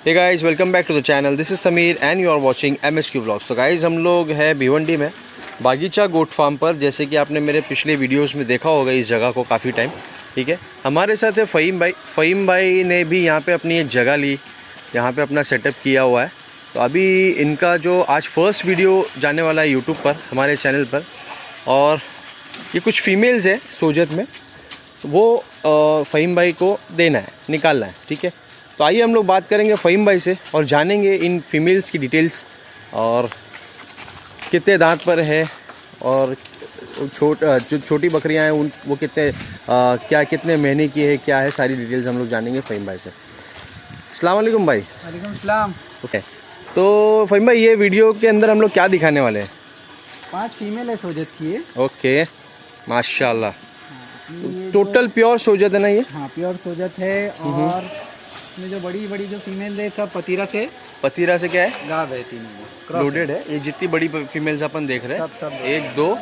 Hey guys, welcome back to the channel. This is Sameer and you are watching MSQ vlogs. तो guys, हम लोग हैं भिवंडी में बागीचा गोट फार्म पर। जैसे कि आपने मेरे पिछले वीडियोस में देखा होगा इस जगह को काफ़ी टाइम, ठीक है। हमारे साथ है फ़हीम भाई। फ़हीम भाई ने भी यहाँ पे अपनी एक जगह ली, यहाँ पे अपना सेटअप किया हुआ है। तो अभी इनका जो आज फर्स्ट वीडियो जाने वाला है यूट्यूब पर, हमारे चैनल पर। और ये कुछ फीमेल्स है सोजत में, वो फ़हीम भाई को देना है, निकालना है, ठीक है। तो आइए हम लोग बात करेंगे फ़हीम भाई से और जानेंगे इन फीमेल्स की डिटेल्स और कितने दांत पर है और जो छोटी बकरियां हैं उन वो कितने महीने की है, क्या है, सारी डिटेल्स हम लोग जानेंगे फ़हीम भाई से। अस्सलाम वालेकुम भाई। वालेकुम सलाम। ओके, तो फ़हीम भाई ये वीडियो के अंदर हम लोग क्या दिखाने वाले हैं? 5 फीमेल है सोजत की है। ओके, माशाल्लाह। टोटल प्योर सोजत है ना ये? हाँ, प्योर सोजत है। और इसमें जो बड़ी जो फीमेल है सब पतीरा से क्या है? गाब है, तीनों लोडेड है। ये जितनी बड़ी फीमेल्स अपन देख रहे हैं, सब 1 2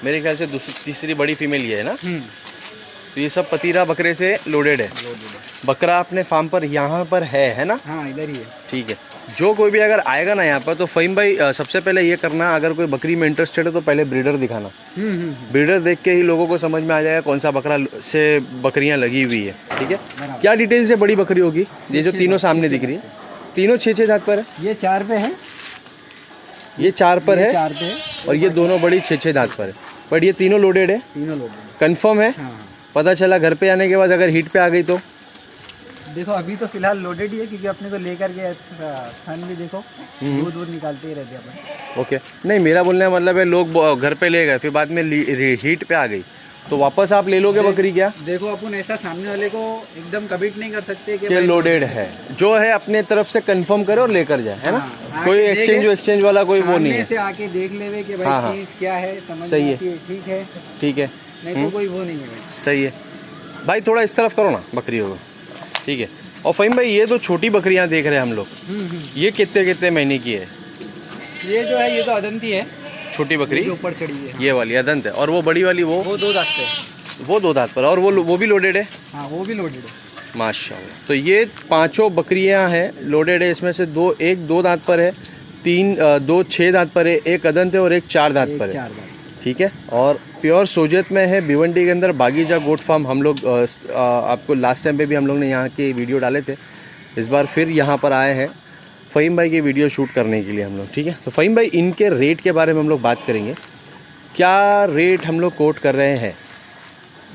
मेरे ख्याल से तीसरी बड़ी फीमेल ये है ना। तो ये सब पतीरा बकरे से लोडेड है। बकरा अपने फार्म पर यहाँ पर है ना? हाँ, इधर ही है। ठीक है। जो कोई भी अगर आएगा ना यहाँ पर, तो फ़हीम भाई सबसे पहले ये करना, अगर कोई बकरी में इंटरेस्टेड है तो पहले ब्रीडर दिखाना। ब्रीडर देख के ही लोगों को समझ में आ जाएगा कौन सा बकरा से बकरियाँ लगी हुई है, ठीक है। क्या डिटेल से बड़ी बकरी होगी? ये जो तीनों सामने दिख रही है, तीनों 6 दांत पर है। ये 4 पे है, ये 4 पर है, 4 पे है। और ये दोनों बड़ी 6 दांत पर है। बट ये तीनों लोडेड है। तीनों लोडेड कंफर्म है? पता चला घर पे आने के बाद अगर हीट पे आ गई तो? देखो, अभी तो फिलहाल लोडेड ही है, क्योंकि अपने को लेकर के सन भी देखो दूध निकालते ही रहते अपन। ओके, नहीं मेरा बोलने का मतलब है लोग घर पे ले गए, फिर बाद में हीट पे आ गई तो वापस आप ले लोगे बकरी क्या? देखो, अपन ऐसा सामने वाले को एकदम कमिट नहीं कर सकते कि लोडेड है। जो है अपने तरफ से कंफर्म करे और लेकर जाए, है ना। कोई एक्सचेंज वाला कोई वो नहीं है। से आके देख लेवे कि भाई चीज क्या है, समझ सही है, ठीक है, नहीं तो कोई वो नहीं है। सही है भाई, थोड़ा इस तरफ करो ना बकरियों को, ठीक है। और फ़हीम भाई, ये तो छोटी बकरियां देख रहे हैं हम लोग, ये कितने महीने की है? ये जो है, ये तो अदंती है, छोटी बकरी ऊपर चढ़ी है। ये वाली अदंत है। और वो बड़ी वाली वो 2 दांत पे। वो 2 दांत पर, और वो भी लोडेड है। हाँ, वो भी लोडेड है माशाल्लाह। तो ये 5 बकरियां हैं, लोडेड है। इसमें से 2 दांत पर है, 2 6 दांत पर है, 1 अदंत है और 1 4 दांत पर है, ठीक है। और प्योर सोजत में है, भिवंडी के अंदर बागीचा गोट फार्म। हम लोग आपको लास्ट टाइम पे भी हम लोग ने यहाँ के वीडियो डाले थे, इस बार फिर यहाँ पर आए हैं फ़हीम भाई की वीडियो शूट करने के लिए हम लोग, ठीक है। तो फ़हीम भाई, इनके रेट के बारे में हम लोग बात करेंगे। क्या रेट हम लोग कोट कर रहे हैं?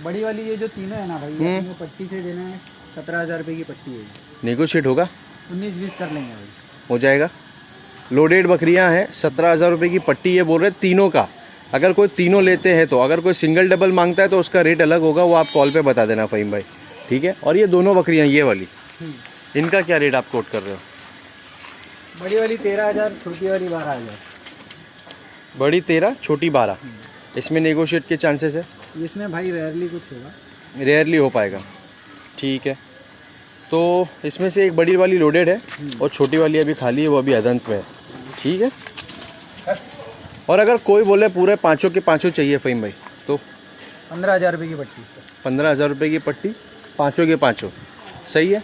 बड़ी वाली ये जो तीनों है ना भाई, अपने पट्टी से देना है 17,000 रुपये की पट्टी है। नेगोशिएट होगा? 19-20 कर लेंगे भाई, हो जाएगा। लोडेड बकरियां हैं, 17,000 रुपये की पट्टी ये बोल रहे तीनों का। अगर कोई तीनों लेते हैं तो, अगर कोई सिंगल डबल मांगता है तो उसका रेट अलग होगा, वो आप कॉल पे बता देना फ़हीम भाई, ठीक है। और ये दोनों बकरियां ये वाली, इनका क्या रेट आप कोट कर रहे हो? बड़ी वाली 13,000, छोटी वाली 12,000। बड़ी 13, छोटी 12। इसमें नेगोशिएट के चांसेस है? इसमें भाई रेयरली कुछ होगा, रेयरली हो पाएगा, ठीक है। तो इसमें से एक बड़ी वाली लोडेड है और छोटी वाली अभी खाली है, वो अभी अदंत में है, ठीक है। और अगर कोई बोले पूरे 5 के 5 चाहिए फ़हीम भाई, तो 15,000 रुपये की पट्टी। 15,000 रुपये की पट्टी, 5 के 5, सही है।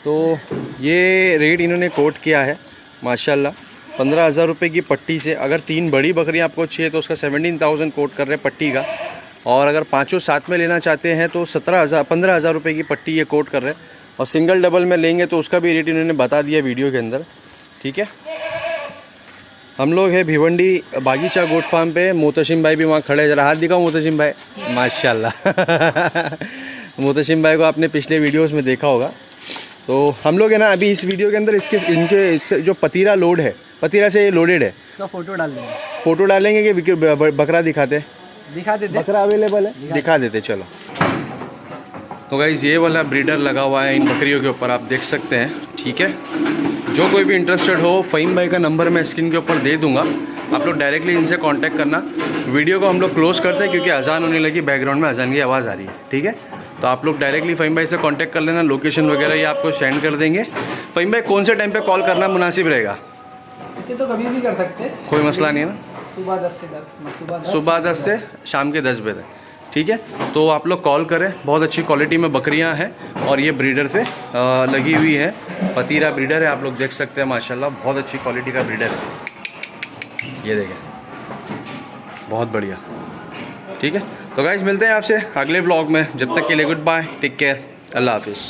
तो ये रेट इन्होंने कोट किया है माशाल्लाह। 15,000 रुपये की पट्टी से अगर 3 बड़ी बकरियां आपको चाहिए तो उसका 17,000 कोट कर रहे हैं पट्टी का। और अगर 5 साथ में लेना चाहते हैं तो 15,000 रुपये की पट्टी ये कोट कर रहे हैं। और सिंगल डबल में लेंगे तो उसका भी रेट इन्होंने बता दिया वीडियो के अंदर, ठीक है। हम लोग हैं भिवंडी बागीचा गोट फार्म पे। मोतशिम भाई भी वहाँ खड़े हैं, ज़रा हाथ दिखाओ मोतशिम भाई, माशाल्लाह। मोतशिम भाई को आपने पिछले वीडियोस में देखा होगा। तो हम लोग है ना अभी इस वीडियो के अंदर इनके जो पतीरा लोड है, पतीरा से ये लोडेड है, इसका फ़ोटो डाल देंगे। फ़ोटो डालेंगे कि बकरा दिखा देते? बकरा अवेलेबल है, दिखा देते, चलो। तो गाइज़, ये वाला ब्रीडर लगा हुआ है इन बकरियों के ऊपर, आप देख सकते हैं, ठीक है। जो कोई भी इंटरेस्टेड हो, फ़हीम भाई का नंबर मैं स्क्रीन के ऊपर दे दूंगा, आप लोग डायरेक्टली इनसे कांटेक्ट करना। वीडियो को हम लोग क्लोज करते हैं क्योंकि अजान होने लगी, बैकग्राउंड में अजान की आवाज़ आ रही है, ठीक है। तो आप लोग डायरेक्टली फ़हीम भाई से कांटेक्ट कर लेना, लोकेशन वगैरह ये आपको सेंड कर देंगे। फ़हीम भाई कौन से टाइम पे कॉल करना मुनासिब रहेगा? इसे तो कभी भी कर सकते, कोई मसला नहीं है ना। सुबह 10 से 10, सुबह 10 से शाम के 10 बजे तक, ठीक है। तो आप लोग कॉल करें, बहुत अच्छी क्वालिटी में बकरियां हैं और ये ब्रीडर पे लगी हुई है। पतीरा ब्रीडर है, आप लोग देख सकते हैं माशाल्लाह बहुत अच्छी क्वालिटी का ब्रीडर है। ये देखें, बहुत बढ़िया, ठीक है। तो गाइस मिलते हैं आपसे अगले व्लॉग में, जब तक के लिए गुड बाय, टेक केयर, अल्लाह हाफिज़।